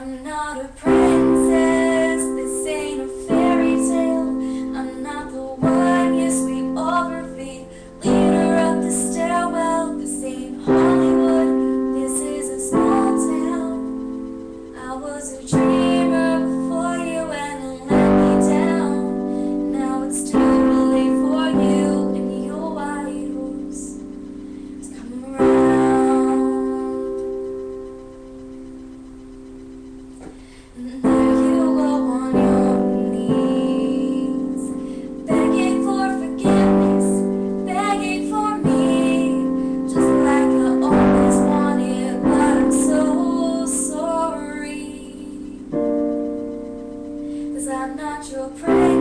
I'm not a princess, this ain't a fairy tale. I'm not the one you sweep over feet, lead her up the stairwell. This ain't Hollywood, this is a small town. I was a dreamer before you went and let me down. Now it's too late for you and your white horse to come around. And there you go on your knees, begging for forgiveness, begging for me, just like I always wanted, but I'm so sorry. 'Cause I'm not your prince.